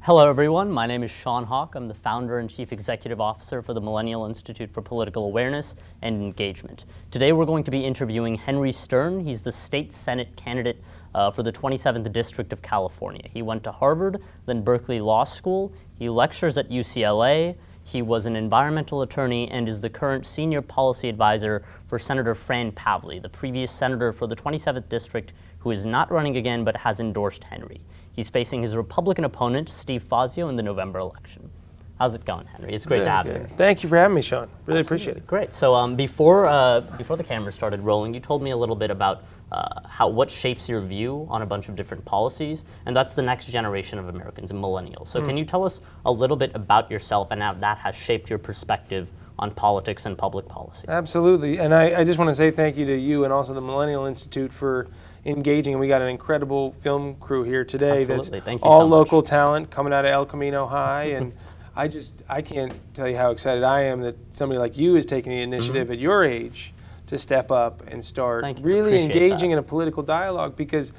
Hello everyone, my name is Shawn Haq. I'm the founder and chief executive officer for the Millennial Institute for Political Awareness and Engagement. Today we're going to be interviewing Henry Stern. He's the state senate candidate for the 27th District of California. He went to Harvard, then Berkeley Law School. He lectures at UCLA. He was an environmental attorney and is the current senior policy advisor for Senator Fran Pavley, the previous senator for the 27th District who is not running again but has endorsed Henry. He's facing his Republican opponent, Steve Fazio, in the November election. How's it going, Henry? It's great to have you. Thank you for having me, Sean. Really appreciate it. Great. So before the camera started rolling, you told me a little bit about what shapes your view on a bunch of different policies, and that's the next generation of Americans, millennials. So can you tell us a little bit about yourself and how that has shaped your perspective on politics and public policy? Absolutely. And I just want to say thank you to you and also the Millennial Institute for engaging. We got an incredible film crew here today. Absolutely. That's Thank you all so much. local talent coming out of El Camino High. And I can't tell you how excited I am that somebody like you is taking the initiative at your age to step up and start really engaging in a political dialogue, because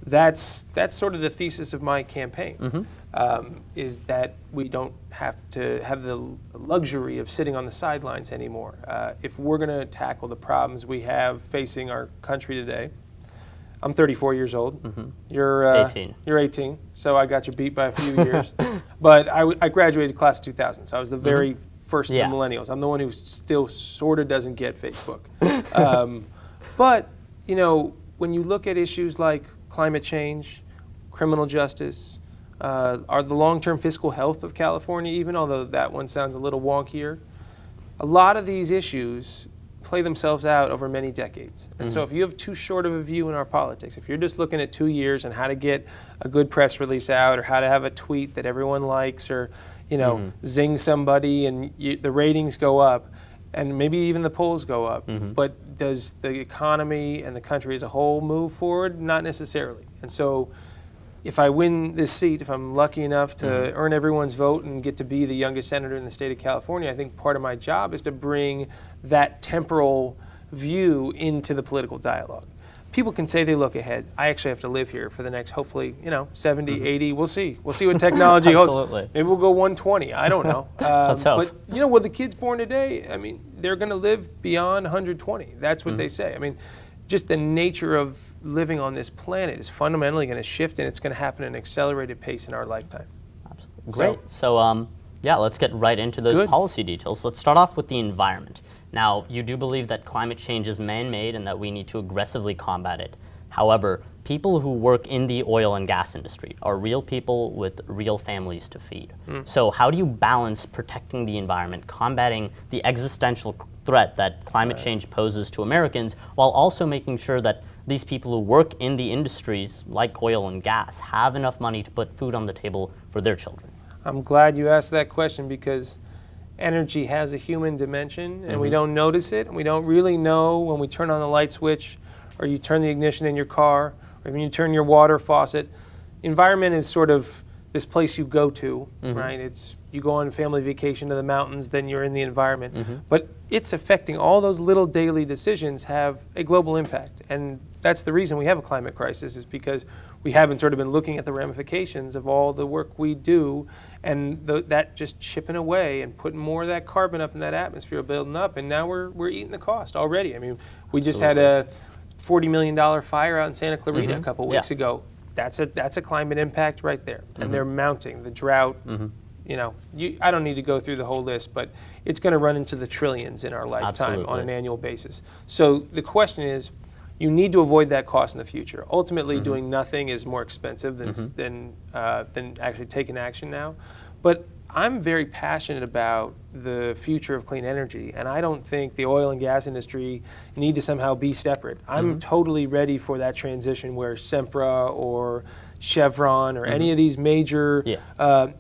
that's sort of the thesis of my campaign, is that we don't have to have the luxury of sitting on the sidelines anymore. If we're going to tackle the problems we have facing our country today. I'm 34 years old. You're 18. You're 18, so I got you beat by a few years. But I graduated class of 2000, so I was the very first of the millennials. I'm the one who still sort of doesn't get Facebook. But, you know, when you look at issues like climate change, criminal justice, are the long-term fiscal health of California even, although that one sounds a little wonkier, a lot of these issues play themselves out over many decades. And so if you have too short of a view in our politics, if you're just looking at 2 years and how to get a good press release out, or how to have a tweet that everyone likes, or, you know, zing somebody and the ratings go up, and maybe even the polls go up, but does the economy and the country as a whole move forward? Not necessarily. And so if I win this seat, if I'm lucky enough to earn everyone's vote and get to be the youngest senator in the state of California, I think part of my job is to bring that temporal view into the political dialogue. People can say they look ahead. I actually have to live here for the next, hopefully, 70, 80. We'll see. We'll see what technology holds. Maybe we'll go 120. I don't know. But, with the kids born today, I mean, they're going to live beyond 120. That's what they say. I mean, just the nature of living on this planet is fundamentally going to shift, and it's going to happen at an accelerated pace in our lifetime. Absolutely. Great. So, let's get right into those policy details. Let's start off with the environment. Now, you do believe that climate change is man-made and that we need to aggressively combat it. However, people who work in the oil and gas industry are real people with real families to feed. So how do you balance protecting the environment, combating the existential threat that climate change poses to Americans, while also making sure that these people who work in the industries like oil and gas have enough money to put food on the table for their children? I'm glad you asked that question, because energy has a human dimension, and we don't notice it, and we don't really know when we turn on the light switch, or you turn the ignition in your car, or when you turn your water faucet. Environment is sort of this place you go to, right? It's, you go on family vacation to the mountains, then you're in the environment. But it's affecting all those little daily decisions have a global impact. And that's the reason we have a climate crisis, is because we haven't sort of been looking at the ramifications of all the work we do, and that just chipping away and putting more of that carbon up in that atmosphere, building up, and now we're eating the cost already. I mean, we just had a $40 million fire out in Santa Clarita a couple weeks ago. That's a climate impact right there, and they're mounting the drought. I don't need to go through the whole list, but it's going to run into the trillions in our lifetime on an annual basis. So the question is, you need to avoid that cost in the future. Ultimately, doing nothing is more expensive than actually taking action now. But I'm very passionate about the future of clean energy, and I don't think the oil and gas industry need to somehow be separate. I'm totally ready for that transition where Sempra or Chevron or any of these major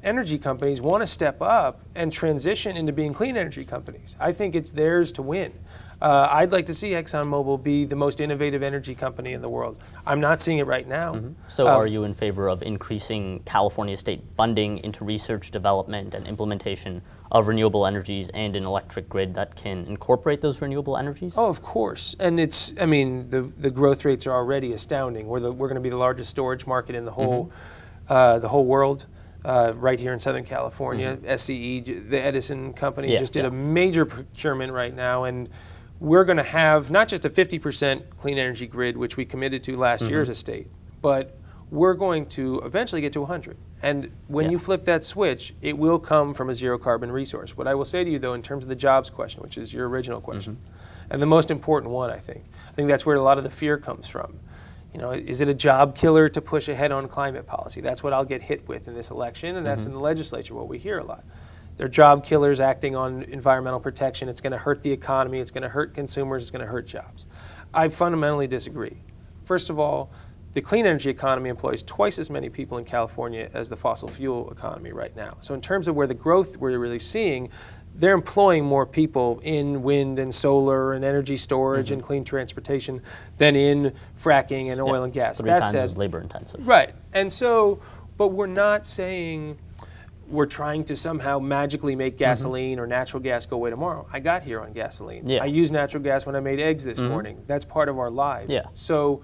energy companies want to step up and transition into being clean energy companies. I think it's theirs to win. I'd like to see ExxonMobil be the most innovative energy company in the world. I'm not seeing it right now. So are you in favor of increasing California state funding into research, development, and implementation of renewable energies and an electric grid that can incorporate those renewable energies? Oh, of course. And the growth rates are already astounding. We're going to be the largest storage market in the whole world. right here in Southern California. SCE, the Edison company, just did a major procurement right now, and we're going to have not just a 50% clean energy grid, which we committed to last year as a state, but we're going to eventually get to 100. And when you flip that switch, it will come from a zero carbon resource. What I will say to you, though, in terms of the jobs question, which is your original question, and the most important one, I think that's where a lot of the fear comes from. Is it a job killer to push ahead on climate policy? That's what I'll get hit with in this election, and that's in the legislature what we hear a lot. They're job killers acting on environmental protection. It's going to hurt the economy. It's going to hurt consumers. It's going to hurt jobs. I fundamentally disagree. First of all, the clean energy economy employs twice as many people in California as the fossil fuel economy right now. So in terms of where the growth we're really seeing, they're employing more people in wind and solar and energy storage and clean transportation than in fracking and oil and gas. Three times as labor intensive. Right. And so, but we're not saying we're trying to somehow magically make gasoline or natural gas go away tomorrow. I got here on gasoline. I used natural gas when I made eggs this morning. That's part of our lives. So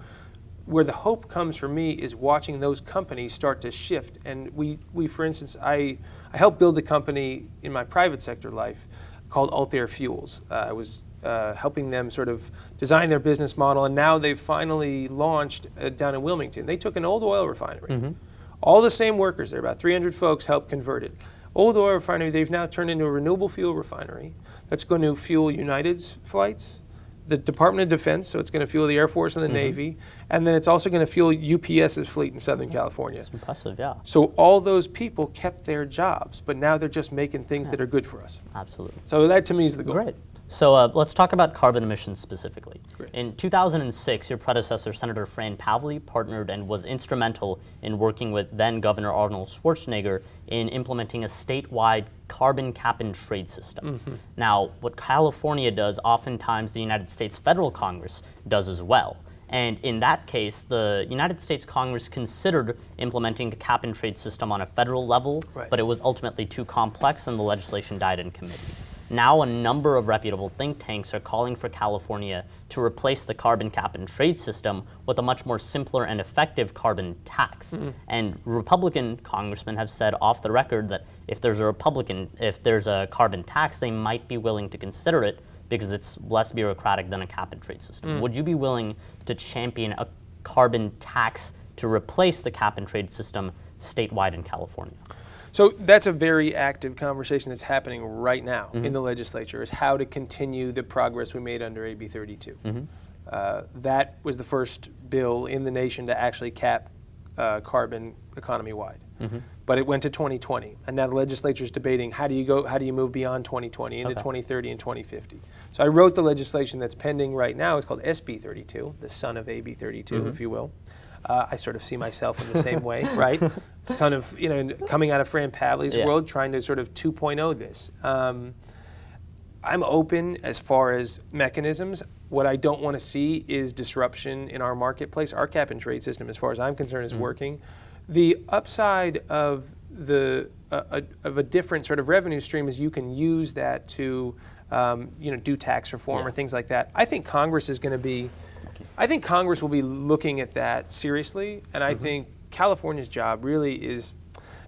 where the hope comes for me is watching those companies start to shift. And we for instance, I helped build a company in my private sector life called Altair Fuels. I was helping them sort of design their business model, and now they've finally launched down in Wilmington. They took an old oil refinery. All the same workers there, about 300 folks, helped convert it. Old oil refinery, they've now turned into a renewable fuel refinery that's going to fuel United's flights, the Department of Defense, so it's going to fuel the Air Force and the Navy, and then it's also going to fuel UPS's fleet in Southern California. It's impressive, yeah. So all those people kept their jobs, but now they're just making things that are good for us. Absolutely. So that to me is the goal. Great. So let's talk about carbon emissions specifically. Great. In 2006, your predecessor, Senator Fran Pavley, partnered and was instrumental in working with then Governor Arnold Schwarzenegger in implementing a statewide carbon cap and trade system. Now, what California does, oftentimes the United States federal Congress does as well. And in that case, the United States Congress considered implementing a cap and trade system on a federal level, but it was ultimately too complex and the legislation died in committee. Now a number of reputable think tanks are calling for California to replace the carbon cap and trade system with a much more simpler and effective carbon tax. And Republican congressmen have said off the record that if there's a carbon tax, they might be willing to consider it because it's less bureaucratic than a cap and trade system. Would you be willing to champion a carbon tax to replace the cap and trade system statewide in California? So that's a very active conversation that's happening right now in the legislature, is how to continue the progress we made under AB 32. That was the first bill in the nation to actually cap carbon economy-wide. But it went to 2020, and now the legislature is debating how do you move beyond 2020 into 2030 and 2050. So I wrote the legislation that's pending right now. It's called SB 32, the son of AB 32, if you will. I sort of see myself in the same way, right? Son of, coming out of Fran Pavley's world, trying to sort of 2.0 this. I'm open as far as mechanisms. What I don't want to see is disruption in our marketplace. Our cap and trade system, as far as I'm concerned, is working. The upside of a different sort of revenue stream is you can use that to do tax reform or things like that. I think Congress will be looking at that seriously, and I think California's job really is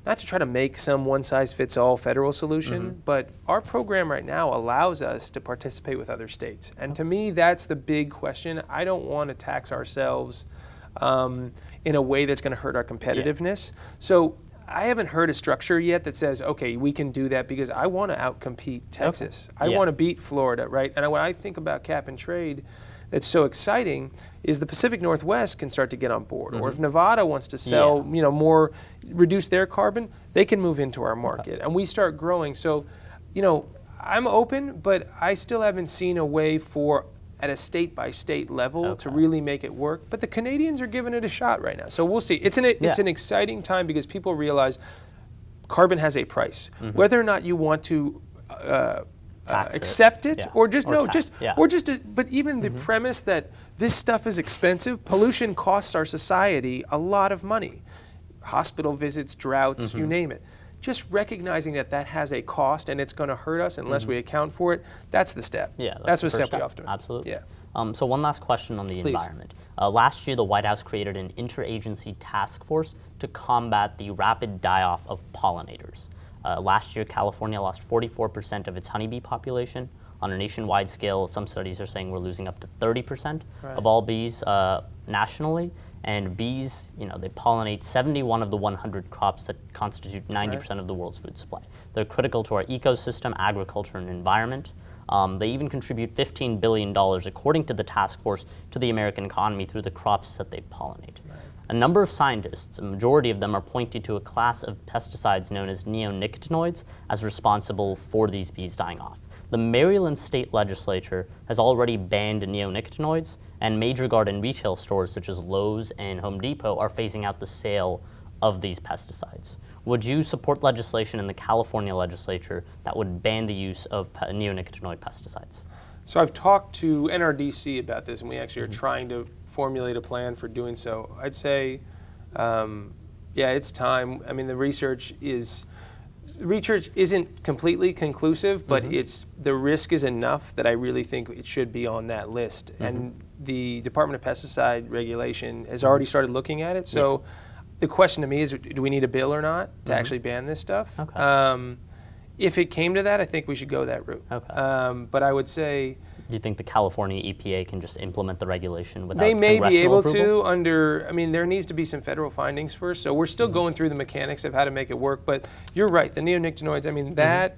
not to try to make some one-size-fits-all federal solution, but our program right now allows us to participate with other states. And to me, that's the big question. I don't want to tax ourselves in a way that's going to hurt our competitiveness. So I haven't heard a structure yet that says, okay, we can do that because I want to outcompete Texas. I want to beat Florida, right? And when I think about cap and trade, that's so exciting is the Pacific Northwest can start to get on board. Or if Nevada wants to sell, more, reduce their carbon, they can move into our market and we start growing. So, I'm open, but I still haven't seen a way for, at a state by state level, to really make it work. But the Canadians are giving it a shot right now. So we'll see. It's an exciting time because people realize carbon has a price. Whether or not you want to accept it, or just but even the premise that this stuff is expensive, pollution costs our society a lot of money, hospital visits, droughts, you name it. Just recognizing that has a cost and it's going to hurt us unless we account for it. That's the step. Yeah, that's what step we have to make. Absolutely. Yeah. So one last question on the Please. environment. Last year, the White House created an interagency task force to combat the rapid die-off of pollinators. Last year, California lost 44% of its honeybee population. On a nationwide scale, some studies are saying we're losing up to 30% of all bees nationally. And bees, they pollinate 71 of the 100 crops that constitute 90% of the world's food supply. They're critical to our ecosystem, agriculture, and environment. They even contribute $15 billion, according to the task force, to the American economy through the crops that they pollinate. A number of scientists, a majority of them, are pointing to a class of pesticides known as neonicotinoids as responsible for these bees dying off. The Maryland state legislature has already banned neonicotinoids, and major garden retail stores such as Lowe's and Home Depot are phasing out the sale of these pesticides. Would you support legislation in the California legislature that would ban the use of neonicotinoid pesticides? So I've talked to NRDC about this, and we actually are trying to formulate a plan for doing so. I'd say, yeah, it's time. I mean, the research isn't completely conclusive, but the risk is enough that I really think it should be on that list. And the Department of Pesticide Regulation has already started looking at it. So the question to me is, do we need a bill or not to actually ban this stuff? Okay. If it came to that, I think we should go that route. Okay. But I would say, do you think the California EPA can just implement the regulation without they may be congressional able approval? I mean, there needs to be some federal findings first. So we're still going through the mechanics of how to make it work. But you're right, the neonicotinoids, I mean, that,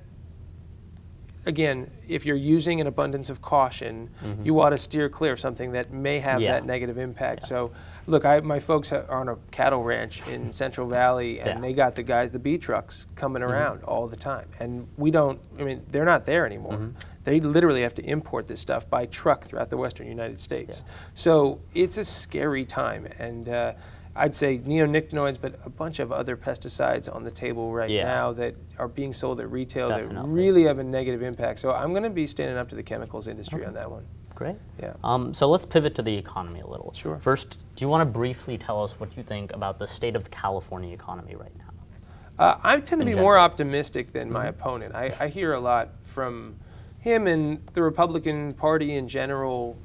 again, if you're using an abundance of caution, you ought to steer clear of something that may have that negative impact. So look, my folks are on a cattle ranch in Central Valley, and they got the bee trucks coming around all the time. And they're not there anymore. They literally have to import this stuff by truck throughout the western United States. So it's a scary time. And I'd say neonicotinoids, but a bunch of other pesticides on the table right now that are being sold at retail that really have a negative impact. So I'm going to be standing up to the chemicals industry on that one. Great. Yeah. So let's pivot to the economy a little. Sure. First, do you want to briefly tell us what you think about the state of the California economy right now? I tend to be more optimistic than my opponent. I hear a lot from him and the Republican Party in general,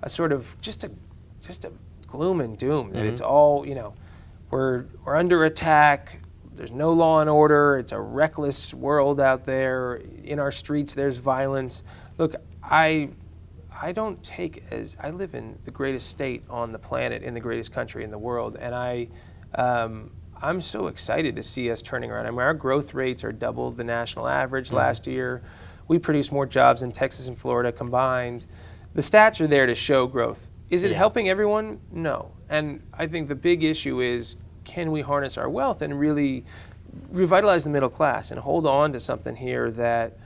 a sort of just a gloom and doom that it's all, we're under attack. There's no law and order. It's a reckless world out there. In our streets, there's violence. Look, I live in the greatest state on the planet, in the greatest country in the world, and I'm so excited to see us turning around. I mean, our growth rates are double the national average last year. We produce more jobs than Texas and Florida combined. The stats are there to show growth. Is it helping everyone? No. And I think the big issue is, can we harness our wealth and really revitalize the middle class and hold on to something here that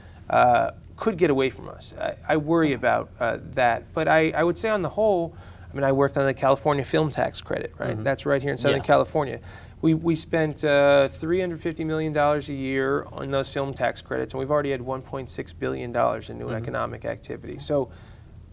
could get away from us? I worry about that. But I would say on the whole, I worked on the California film tax credit, right? That's right here in Southern California. We spent $350 million a year on those film tax credits, and we've already had $1.6 billion in new economic activity. So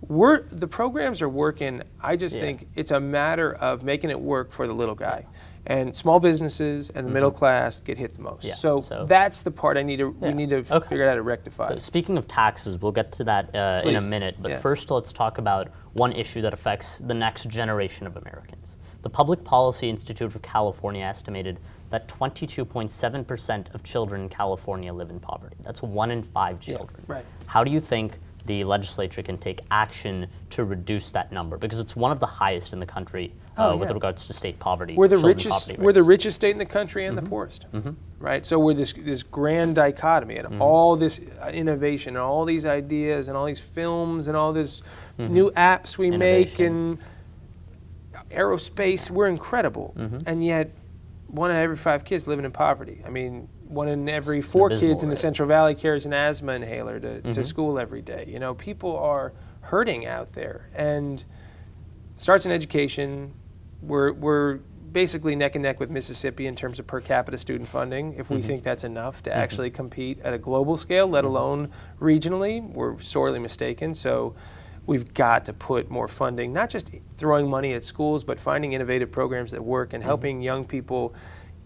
the programs are working. I just think it's a matter of making it work for the little guy. And small businesses and the middle class get hit the most. So that's the part we need to figure out how to rectify. So speaking of taxes, we'll get to that in a minute. But first, let's talk about one issue that affects the next generation of Americans. The Public Policy Institute of California estimated that 22.7% of children in California live in poverty. That's 1 in 5 children. Right. How do you think the legislature can take action to reduce that number? Because it's one of the highest in the country with regards to state poverty. We're the richest state in the country and the poorest, right? So we're this grand dichotomy, and all this innovation, and all these ideas, and all these films, and all this new apps we make, and aerospace. We're incredible, and yet 1 in every 5 kids living in poverty. I mean, 1 in every 4 kids in the Central Valley carries an asthma inhaler to school every day. People are hurting out there, and starts in education. We're basically neck and neck with Mississippi in terms of per capita student funding. If we think that's enough to actually compete at a global scale, let alone regionally, we're sorely mistaken. So we've got to put more funding, not just throwing money at schools, but finding innovative programs that work and helping young people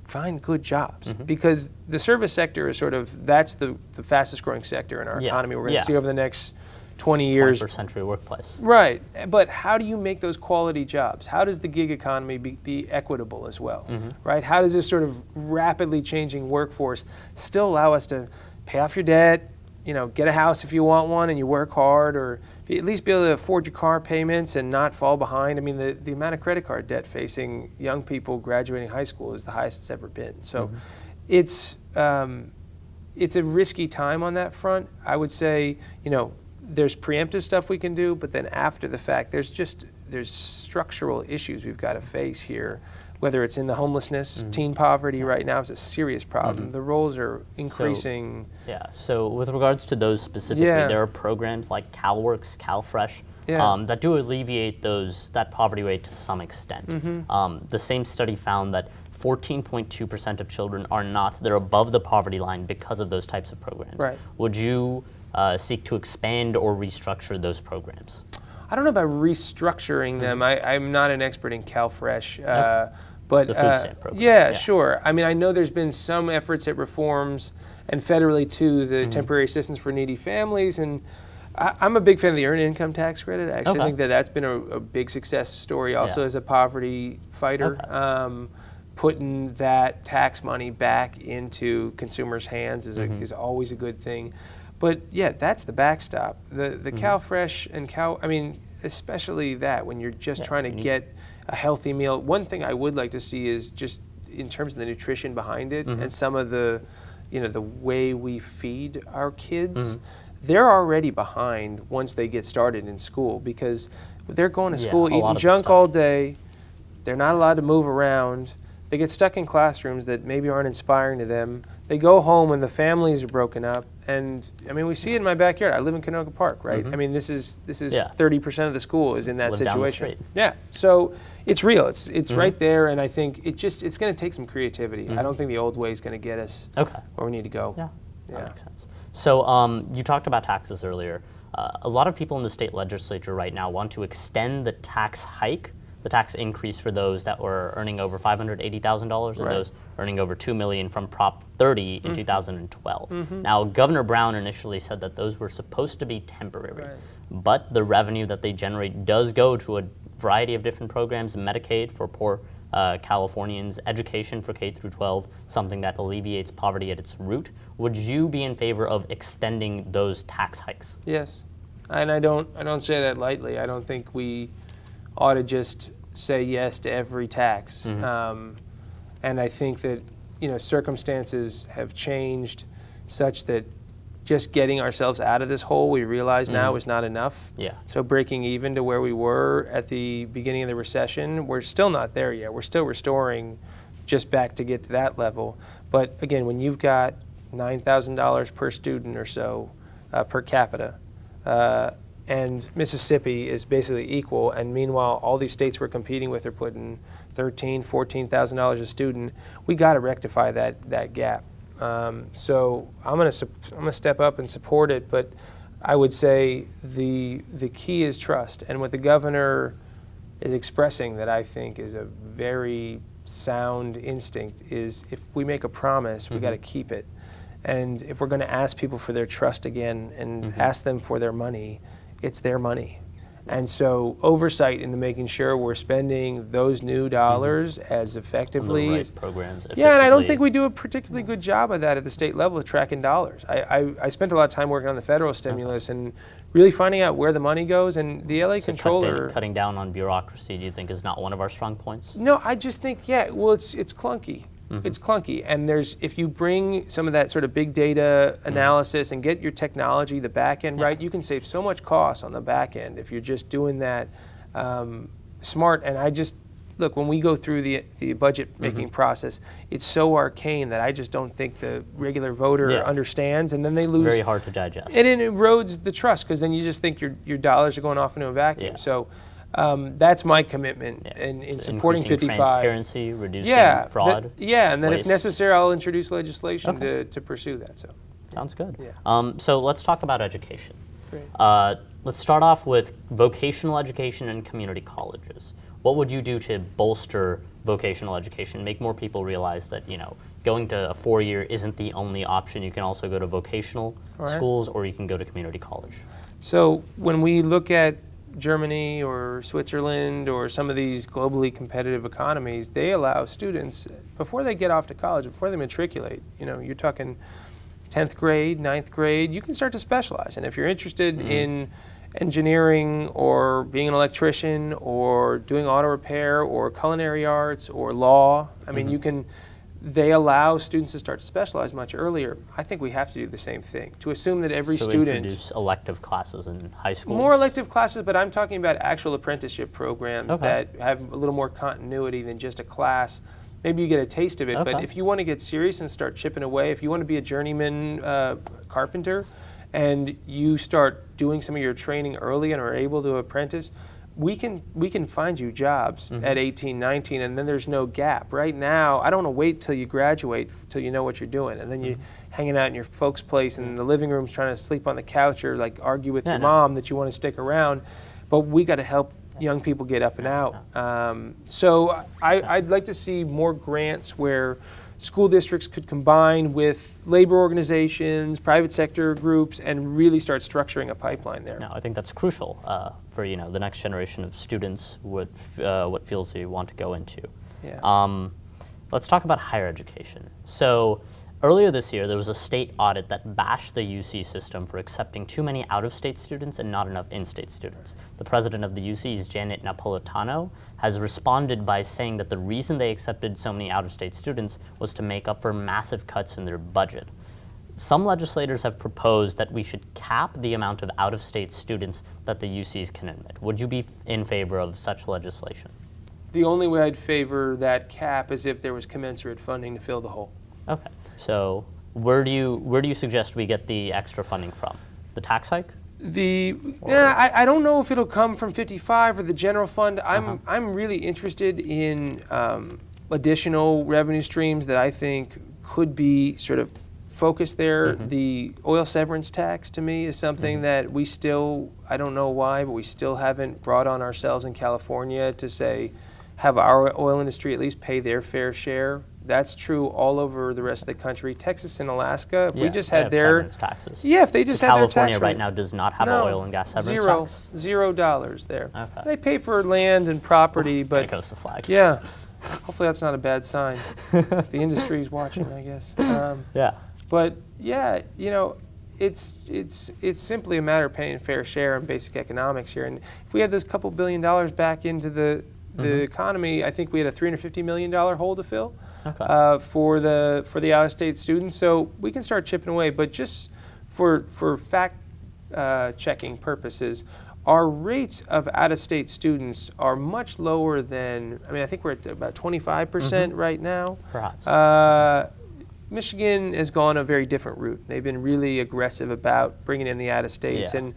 find good jobs. Because the service sector is that's the fastest growing sector in our economy. We're going to see over the next 20 years. 21st century workplace. Right, but how do you make those quality jobs? How does the gig economy be equitable as well, right? How does this sort of rapidly changing workforce still allow us to pay off your debt, get a house if you want one and you work hard, or at least be able to afford your car payments and not fall behind? I mean, the amount of credit card debt facing young people graduating high school is the highest it's ever been. So it's a risky time on that front. I would say, there's preemptive stuff we can do, but then after the fact, there's structural issues we've got to face here, whether it's in the homelessness, teen poverty right now is a serious problem. The roles are increasing. So with regards to those specifically, there are programs like CalWorks, CalFresh, that do alleviate that poverty rate to some extent. The same study found that 14.2% of children they're above the poverty line because of those types of programs. Right. Would you seek to expand or restructure those programs? I don't know about restructuring them. I'm not an expert in CalFresh, but the food stamp program. Sure. I mean, I know there's been some efforts at reforms, and federally too, the temporary assistance for needy families, and I'm a big fan of the earned income tax credit. I actually think that's been a big success story also as a poverty fighter. Putting that tax money back into consumers' hands is always a good thing. But that's the backstop. The CalFresh and especially that when you're just trying to get a healthy meal. One thing I would like to see is just in terms of the nutrition behind it and some of the, the way we feed our kids. They're already behind once they get started in school because they're going to school eating junk all day. They're not allowed to move around. They get stuck in classrooms that maybe aren't inspiring to them. They go home and the families are broken up. And we see it in my backyard. I live in Canoga Park, right? This is 30% of the school is in that situation. So it's real. It's right there, and I think it's going to take some creativity. I don't think the old way is going to get us where we need to go. That makes sense. So you talked about taxes earlier. A lot of people in the state legislature right now want to extend the tax hike, the tax increase for those that were earning over $580,000 and those earning over $2 million from Prop 30 in 2012. Now, Governor Brown initially said that those were supposed to be temporary, but the revenue that they generate does go to a variety of different programs, Medicaid for poor Californians, education for K through 12, something that alleviates poverty at its root. Would you be in favor of extending those tax hikes? Yes, and I don't say that lightly. I don't think we ought to just say yes to every tax. And I think that circumstances have changed such that just getting ourselves out of this hole we realize now is not enough. So breaking even to where we were at the beginning of the recession, we're still not there yet. We're still restoring just back to get to that level. But again, when you've got $9,000 per student or so per capita, and Mississippi is basically equal, and meanwhile all these states we're competing with are putting $13,000, $14,000 a student, we got to rectify that gap. So I'm gonna step up and support it, but I would say the key is trust, and what the governor is expressing that I think is a very sound instinct is if we make a promise, we got to keep it, and if we're going to ask people for their trust again and ask them for their money, it's their money. And so oversight into making sure we're spending those new dollars as effectively. On the right programs. And I don't think we do a particularly good job of that at the state level of tracking dollars. I spent a lot of time working on the federal stimulus and really finding out where the money goes, and the LA controller. Cutting down on bureaucracy, do you think is not one of our strong points? No, I just think, it's clunky. It's clunky, and if you bring some of that sort of big data analysis and get your technology, the back end right, you can save so much cost on the back end if you're just doing that smart. And look, when we go through the budget making process, it's so arcane that I just don't think the regular voter understands, and then they lose. Very hard to digest. And it erodes the trust because then you just think your dollars are going off into a vacuum. So. That's my commitment in supporting 55. Transparency, reducing fraud. And then if necessary, I'll introduce legislation to pursue that. So sounds good. So let's talk about education. Great. Let's start off with vocational education and community colleges. What would you do to bolster vocational education, make more people realize that going to a 4-year isn't the only option? You can also go to vocational schools, or you can go to community college. So when we look at Germany or Switzerland or some of these globally competitive economies, they allow students, before they get off to college, before they matriculate, you're talking 10th grade, 9th grade, you can start to specialize. And if you're interested in engineering or being an electrician or doing auto repair or culinary arts or law, I mean, they allow students to start to specialize much earlier. I think we have to do the same thing, to assume that every student... introduce elective classes in high school? More elective classes, but I'm talking about actual apprenticeship programs that have a little more continuity than just a class. Maybe you get a taste of it, but if you want to get serious and start chipping away, if you want to be a journeyman carpenter and you start doing some of your training early and are able to apprentice, we can find you jobs at 18, 19, and then there's no gap. Right now, I don't want to wait till you graduate, till you know what you're doing, and then you're hanging out in your folks' place and in the living room trying to sleep on the couch or like argue with your mom that you want to stick around. But we got to help young people get up and out. So I'd like to see more grants where school districts could combine with labor organizations, private sector groups, and really start structuring a pipeline there. No, I think that's crucial for the next generation of students, what fields they want to go into. Yeah. Let's talk about higher education. So earlier this year, there was a state audit that bashed the UC system for accepting too many out-of-state students and not enough in-state students. The president of the UC's Janet Napolitano has responded by saying that the reason they accepted so many out-of-state students was to make up for massive cuts in their budget. Some legislators have proposed that we should cap the amount of out-of-state students that the UCs can admit. Would you be in favor of such legislation? The only way I'd favor that cap is if there was commensurate funding to fill the hole. Okay. So where do you suggest we get the extra funding from? The tax hike? I don't know if it'll come from 55 or the general fund. I'm really interested in additional revenue streams that I think could be sort of focused there. The oil severance tax to me is something that we still, I don't know why, but we still haven't brought on ourselves in California to say, have our oil industry at least pay their fair share. That's true all over the rest of the country. Texas and Alaska, if we just had their taxes. Yeah, if they just had their tax California rate. right now does not have an oil and gas severance tax. $0 there. Okay. They pay for land and property, but there goes the flag. yeah, hopefully that's not a bad sign. The industry's watching, I guess. Yeah. But yeah, it's simply a matter of paying a fair share in basic economics here. And if we had those couple $1 billion back into the economy, I think we had a $350 million hole to fill for the out-of-state students. So we can start chipping away. But just for fact checking purposes, our rates of out-of-state students are much lower than, I think we're at about 25% right now. Perhaps. Michigan has gone a very different route. They've been really aggressive about bringing in the out-of-states. Yeah. And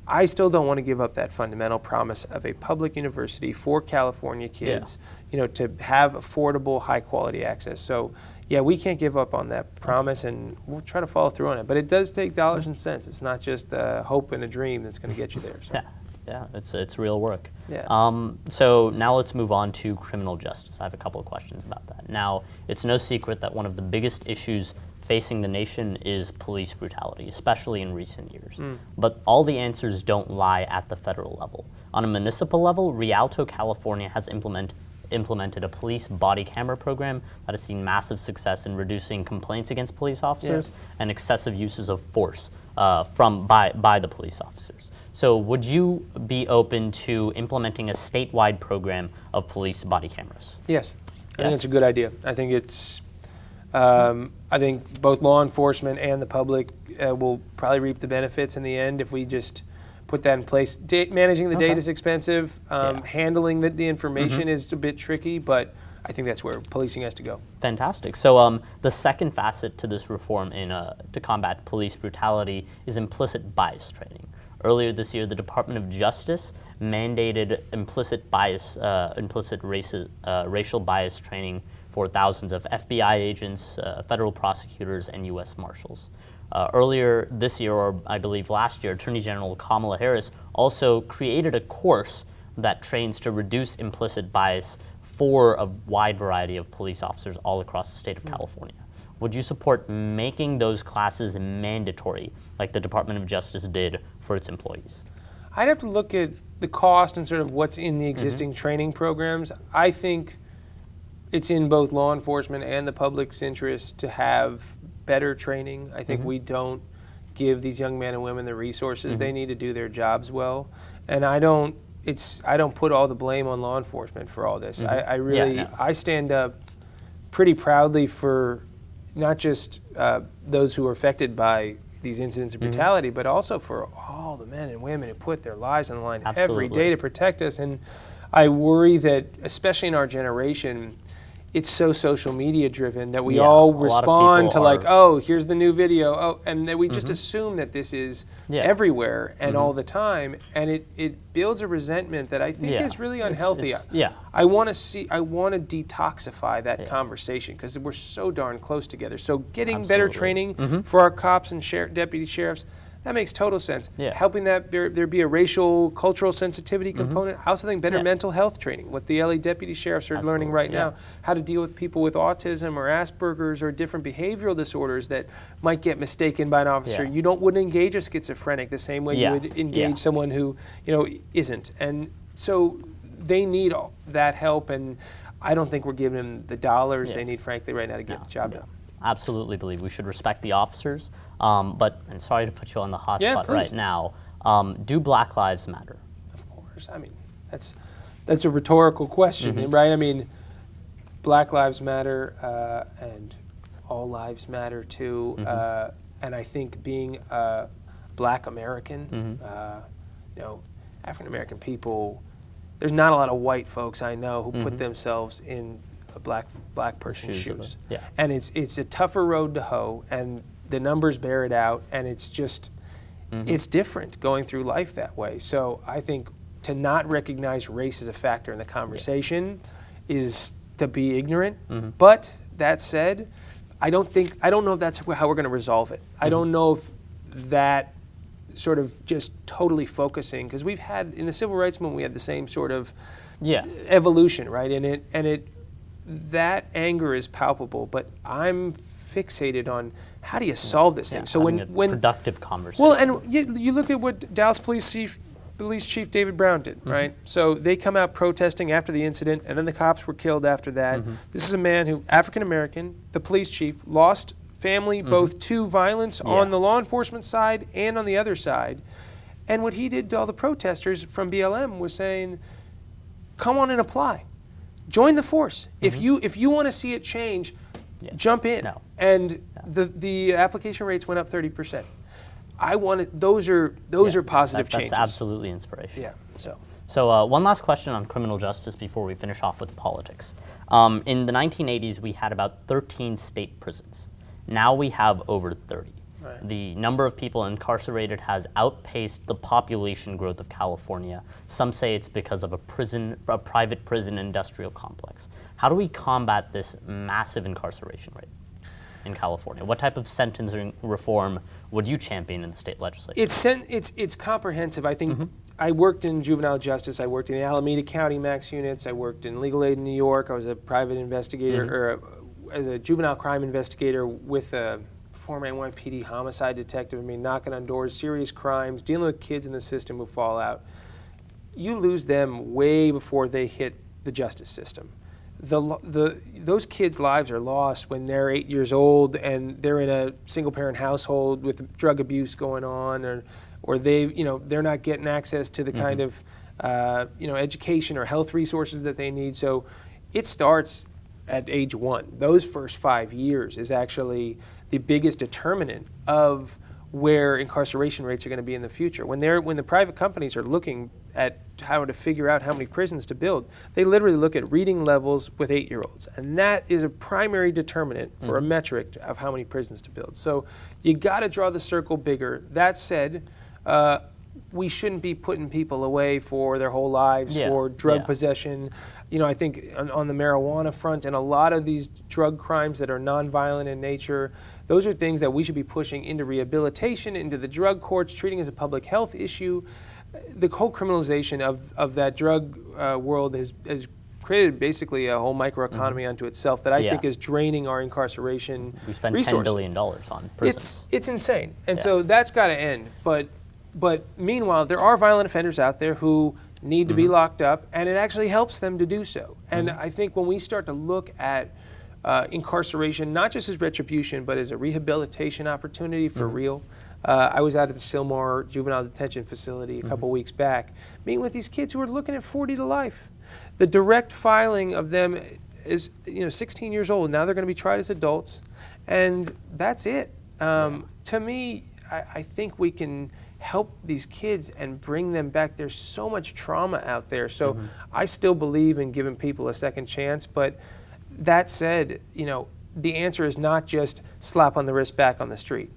I still don't want to give up that fundamental promise of a public university for California kids, to have affordable, high-quality access. So, yeah, we can't give up on that promise, and we'll try to follow through on it. But it does take dollars and cents. It's not just a hope and a dream that's going to get you there. So. Yeah, it's real work. Yeah. So now let's move on to criminal justice. I have a couple of questions about that. Now, it's no secret that one of the biggest issues facing the nation is police brutality, especially in recent years. But all the answers don't lie at the federal level. On a municipal level, Rialto, California has implemented a police body camera program that has seen massive success in reducing complaints against police officers and excessive uses of force by the police officers. So would you be open to implementing a statewide program of police body cameras? Yes. I think it's a good idea. I think it's I think both law enforcement and the public will probably reap the benefits in the end if we just put that in place. Managing the data is expensive. Handling the information is a bit tricky, but I think that's where policing has to go. Fantastic. So the second facet to this reform to combat police brutality is implicit bias training. Earlier this year, the Department of Justice mandated implicit racial bias training for thousands of FBI agents, federal prosecutors, and U.S. Marshals. Earlier this year, or I believe last year, Attorney General Kamala Harris also created a course that trains to reduce implicit bias for a wide variety of police officers all across the state of California. would you support making those classes mandatory, like the Department of Justice did for its employees? I'd have to look at the cost and sort of what's in the existing training programs. I think it's in both law enforcement and the public's interest to have better training. I think we don't give these young men and women the resources they need to do their jobs well. And I don't put all the blame on law enforcement for all this. I really, I stand up pretty proudly for not just those who are affected by these incidents of brutality, but also for all the men and women who put their lives on the line every day to protect us. And I worry that, especially in our generation, it's so social media driven that we all respond to like, oh, here's the new video, and that we just assume that this is everywhere and all the time, and it builds a resentment that I think is really unhealthy. I want to detoxify that conversation because we're so darn close together. So getting better training for our cops and deputy sheriffs, that makes total sense. Helping that there be a racial, cultural sensitivity component. I also think better mental health training, what the LA deputy sheriffs are learning right now, how to deal with people with autism or Asperger's or different behavioral disorders that might get mistaken by an officer. You wouldn't engage a schizophrenic the same way you would engage someone who isn't. And so they need that help, and I don't think we're giving them the dollars they need, frankly, right now to get the job done. Absolutely believe we should respect the officers. But, and sorry to put you on the hot spot right now, do Black Lives Matter? Of course. I mean, that's a rhetorical question, right? I mean, Black Lives Matter and all lives matter too. And I think being a Black American, African American people, there's not a lot of white folks I know who put themselves in a black person's shoes. And it's a tougher road to hoe, and the numbers bear it out, and it's just, it's different going through life that way. So I think to not recognize race as a factor in the conversation is to be ignorant. But that said, I don't know if that's how we're going to resolve it. I don't know if that sort of just totally focusing, because we've had, in the civil rights movement, we had the same sort of evolution, right? And that anger is palpable, but I'm fixated on how do you solve this thing. So when productive conversation. Well, and you look at what Dallas Police Chief David Brown did, right? So they come out protesting after the incident, and then the cops were killed after that. This is a man who, African American, the police chief, lost family both to violence on the law enforcement side and on the other side. And what he did to all the protesters from BLM was saying, come on and apply. Join the force. If you want to see it change, jump in. And the application rates went up 30%. I wanted those are positive changes. That's absolutely inspirational. Yeah. So one last question on criminal justice before we finish off with politics. In the 1980s, we had about 13 state prisons. Now we have over 30. The number of people incarcerated has outpaced the population growth of California. Some say it's because of a private prison industrial complex. How do we combat this massive incarceration rate in California? What type of sentencing reform would you champion in the state legislature? It's comprehensive. I think I worked in juvenile justice. I worked in the Alameda County max units. I worked in legal aid in New York. I was a private investigator, or as a juvenile crime investigator with a former NYPD homicide detective. I mean, knocking on doors, serious crimes, dealing with kids in the system who fall out. You lose them way before they hit the justice system. Those kids' lives are lost when they're 8 years old and they're in a single-parent household with drug abuse going on, or they're not getting access to the kind of education or health resources that they need. So it starts at age 1. Those first 5 years is actually the biggest determinant of where incarceration rates are going to be in the future. When the private companies are looking at how to figure out how many prisons to build, they literally look at reading levels with 8-year-olds, and that is a primary determinant for a metric of how many prisons to build. So you got to draw the circle bigger. That said, we shouldn't be putting people away for their whole lives for drug possession. I think on the marijuana front and a lot of these drug crimes that are nonviolent in nature, those are things that we should be pushing into rehabilitation, into the drug courts, treating as a public health issue. The whole criminalization of that drug world has created basically a whole microeconomy unto itself that I think is draining our incarceration We spend resources. $10 billion on prisons. It's insane, and so that's got to end. But meanwhile, there are violent offenders out there who need to be locked up, and it actually helps them to do so. And I think when we start to look at incarceration, not just as retribution, but as a rehabilitation opportunity for real. I was out at the Sylmar Juvenile Detention Facility a couple weeks back, meeting with these kids who are looking at 40 to life. The direct filing of them is 16 years old. Now they're going to be tried as adults, and that's it. To me, I think we can help these kids and bring them back. There's so much trauma out there. So I still believe in giving people a second chance. But that said, the answer is not just slap on the wrist back on the street.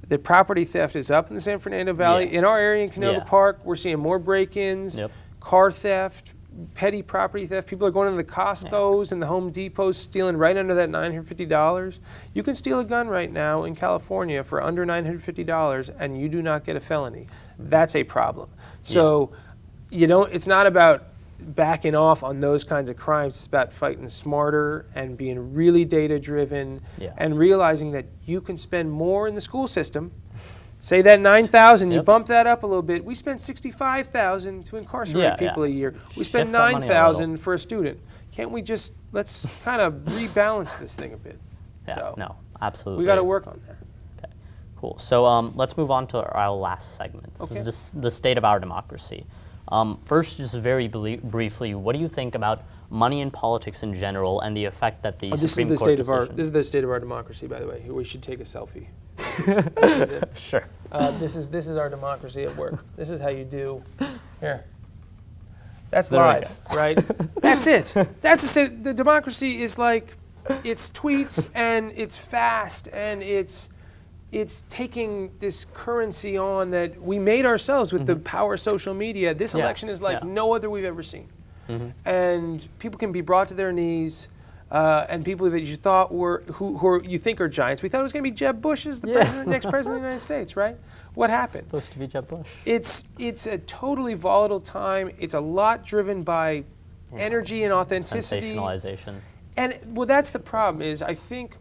The property theft is up in the San Fernando Valley. In our area in Canoga Park, we're seeing more break-ins, car theft, petty property theft. People are going into the Costco's and the Home Depots stealing right under that $950. You can steal a gun right now in California for under $950 and you do not get a felony. That's a problem. So it's not about backing off on those kinds of crimes. It's about fighting smarter and being really data driven and realizing that you can spend more in the school system. Say that 9,000, you bump that up a little bit. We spend 65,000 to incarcerate people a year. We spend 9,000 for a student. Can't we let's kind of rebalance this thing a bit? No, absolutely. We got to work on that. Okay, cool. So let's move on to our last segment. This is the state of our democracy. First, just very briefly, what do you think about money in politics in general and the effect that the Supreme Court decision... This is the state of our democracy, by the way. We should take a selfie. This is it. Sure. This is our democracy at work. This is how you do. Here. That's There we live, right? That's it. That's the state. The democracy is like, it's tweets and it's fast and it's taking this currency on that we made ourselves with the power of social media. This election is like no other we've ever seen. And people can be brought to their knees, and people that you thought who you think are giants. We thought it was going to be Jeb Bush as the next president of the United States, right? What happened? It's supposed to be Jeb Bush. It's a totally volatile time. It's a lot driven by energy and authenticity. Sensationalization. And that's the problem is I think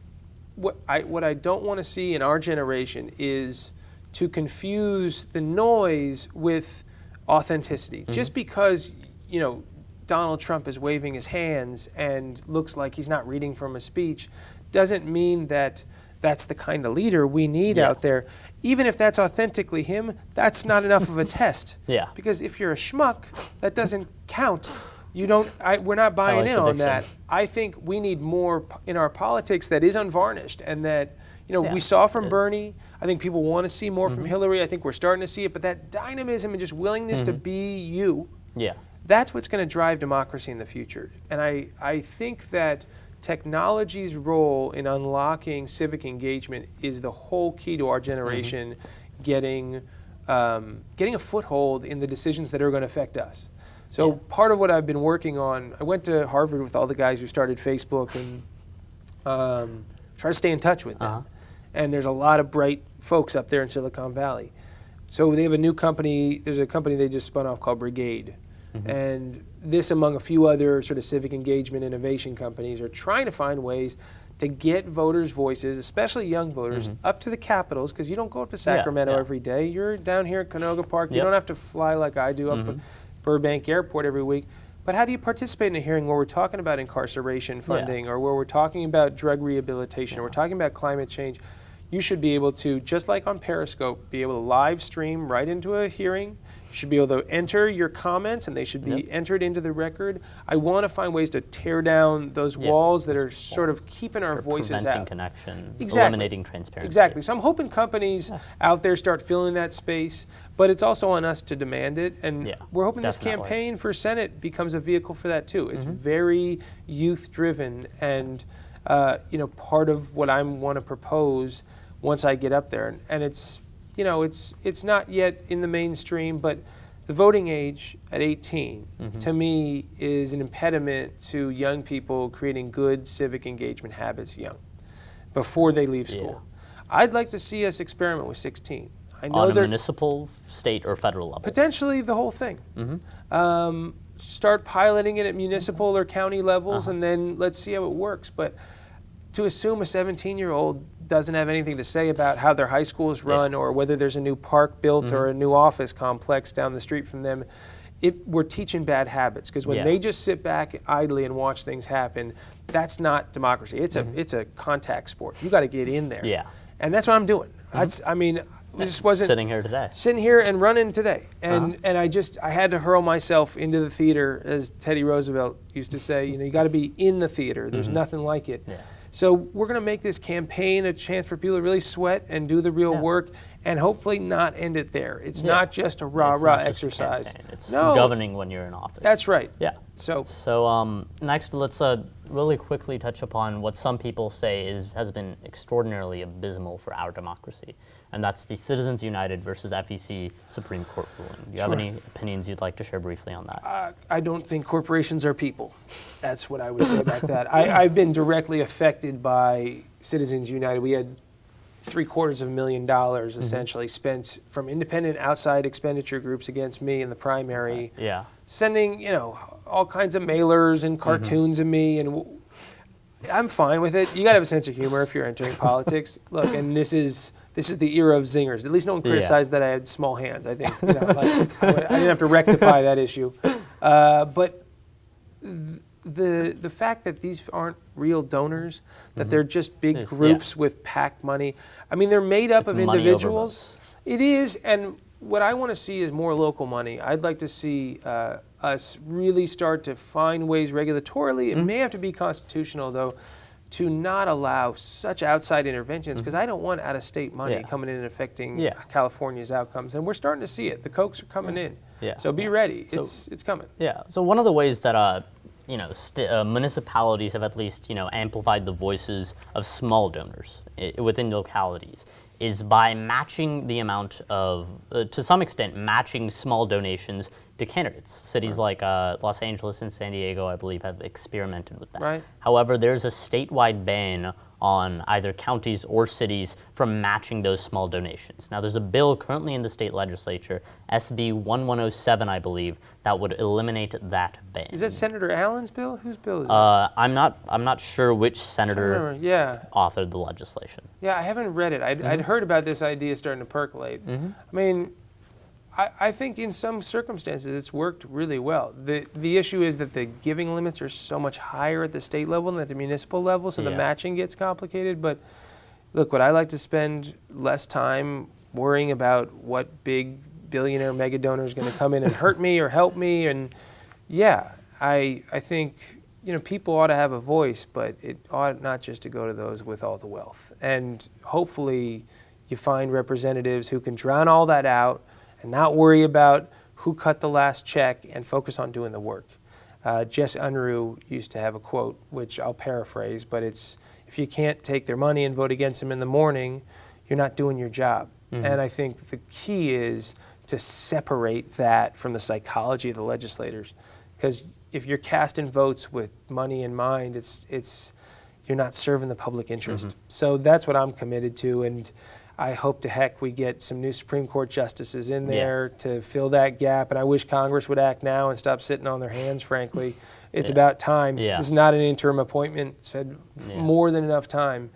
what I don't want to see in our generation is to confuse the noise with authenticity. Just because, Donald Trump is waving his hands and looks like he's not reading from a speech doesn't mean that that's the kind of leader we need out there. Even if that's authentically him, that's not enough of a test. Because if you're a schmuck, that doesn't count. We're not buying in on that. I think we need more in our politics that is unvarnished and that, we saw from Bernie. I think people want to see more from Hillary. I think we're starting to see it. But that dynamism and just willingness to be you, that's what's going to drive democracy in the future. And I think that technology's role in unlocking civic engagement is the whole key to our generation getting a foothold in the decisions that are going to affect us. So part of what I've been working on, I went to Harvard with all the guys who started Facebook and try to stay in touch with them. And there's a lot of bright folks up there in Silicon Valley. So they have a new company, there's a company they just spun off called Brigade. And this, among a few other sort of civic engagement innovation companies, are trying to find ways to get voters' voices, especially young voters, up to the capitals, because you don't go up to Sacramento every day. You're down here at Canoga Park. You don't have to fly like I do up at Burbank Airport every week. But how do you participate in a hearing where we're talking about incarceration funding or where we're talking about drug rehabilitation or we're talking about climate change? You should be able to, just like on Periscope, be able to live stream right into a hearing. You should be able to enter your comments and they should be entered into the record. I want to find ways to tear down those walls that are sort of keeping our voices out. Preventing connection, eliminating transparency. Exactly. So I'm hoping companies out there start filling that space, but it's also on us to demand it. And we're hoping this campaign for Senate becomes a vehicle for that too. It's very youth driven and part of what I want to propose once I get up there. And it's not yet in the mainstream, but the voting age at 18, to me, is an impediment to young people creating good civic engagement habits young, before they leave school. I'd like to see us experiment with 16. I know on a municipal, state, or federal level? Potentially the whole thing. start piloting it at municipal or county levels, and then let's see how it works. But to assume a 17-year-old doesn't have anything to say about how their high school is run or whether there's a new park built or a new office complex down the street from them, we're teaching bad habits, because when they just sit back idly and watch things happen, that's not democracy. It's a contact sport. You got to get in there. Yeah. And that's what I'm doing. I mean, I just wasn't sitting here today. Sitting here and running today, and I had to hurl myself into the theater, as Teddy Roosevelt used to say. You got to be in the theater. There's nothing like it. Yeah. So we're going to make this campaign a chance for people to really sweat and do the real work, and hopefully not end it there. It's not just a rah-rah exercise. It's governing when you're in office. That's right. Yeah. So next, let's really quickly touch upon what some people say has been extraordinarily abysmal for our democracy, and that's the Citizens United versus FEC Supreme Court ruling. Do you have any opinions you'd like to share briefly on that? I don't think corporations are people. That's what I would say about that. I've been directly affected by Citizens United. We had $750,000 essentially spent from independent outside expenditure groups against me in the primary. Sending, all kinds of mailers and cartoons of me, and I'm fine with it. You got to have a sense of humor if you're entering politics. Look, and this is the era of zingers. At least no one criticized that I had small hands. I think I didn't have to rectify that issue. But the fact that these aren't real donors, that they're just big groups with PAC money. I mean, they're made up of individuals. It is, and what I want to see is more local money. I'd like to see us really start to find ways regulatorily. It may have to be constitutional, though, to not allow such outside interventions, because I don't want out-of-state money coming in and affecting California's outcomes. And we're starting to see it. The Kochs are coming in. So be ready. It's coming. Yeah. So one of the ways that municipalities have at least amplified the voices of small donors within localities is by matching the amount of, to some extent, matching small donations to candidates. Cities like Los Angeles and San Diego, I believe, have experimented with that. However, there's a statewide ban on either counties or cities from matching those small donations. Now, there's a bill currently in the state legislature, SB 1107, I believe, that would eliminate that ban. Is that Senator Allen's bill? Whose bill is that? I'm not sure which senator authored the legislation. Yeah, I haven't read it. I'd heard about this idea starting to percolate. I mean, I think in some circumstances it's worked really well. The issue is that the giving limits are so much higher at the state level than at the municipal level, so the matching gets complicated. But look, would I like to spend less time worrying about what big billionaire mega donor is going to come in and hurt me or help me? And I think people ought to have a voice, but it ought not just to go to those with all the wealth. And hopefully you find representatives who can drown all that out and not worry about who cut the last check and focus on doing the work. Jess Unruh used to have a quote, which I'll paraphrase, but it's, if you can't take their money and vote against them in the morning, you're not doing your job. And I think the key is to separate that from the psychology of the legislators. Because if you're casting votes with money in mind, you're not serving the public interest. So that's what I'm committed to, and I hope to heck we get some new Supreme Court justices in there to fill that gap, and I wish Congress would act now and stop sitting on their hands, frankly. It's about time. This is not an interim appointment. It's had more than enough time.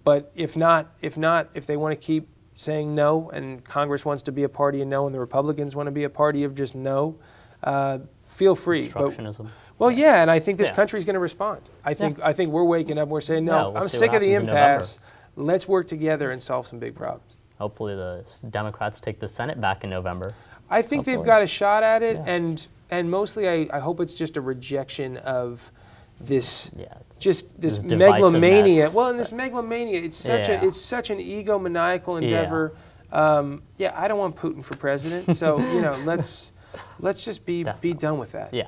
But if they want to keep saying no, and Congress wants to be a party of no, and the Republicans want to be a party of just no, feel free. Obstructionism. And I think this country's going to respond. I think we're waking up and we're saying, no, I'm sick of the impasse. Let's work together and solve some big problems. Hopefully the Democrats take the Senate back in November. I think they've got a shot at it, and mostly I hope it's just a regection of this this megalomania. Well, and this megalomania, it's such an egomaniacal endeavor. I don't want Putin for president, so let's just be done with that. Okay.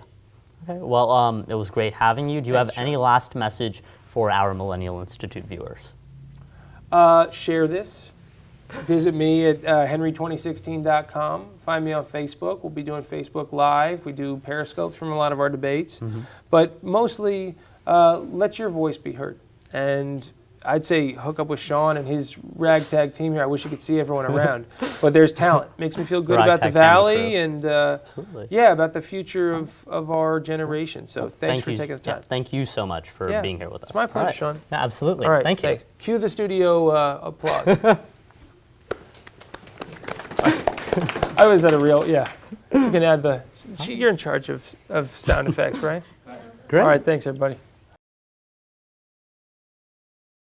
Well, it was great having you. Do you have any last message for our Millennial Institute viewers? Share this. Visit me at henry2016.com. Find me on Facebook. We'll be doing Facebook Live. We do Periscopes from a lot of our debates. But mostly, let your voice be heard. And I'd say hook up with Shawn and his ragtag team here. I wish you could see everyone around, but there's talent. Makes me feel good about the Ragtag family valley and Absolutely. yeah, about the future of our generation. So thanks for you. taking the time. Yeah, thank you so much for Yeah, being here with us. It's my pleasure, All right. Shawn. Yeah, absolutely. All right, thank you. thanks. Cue the studio applause. I was at a real, yeah. You can add you're in charge of sound effects, right? Great. All right, thanks everybody.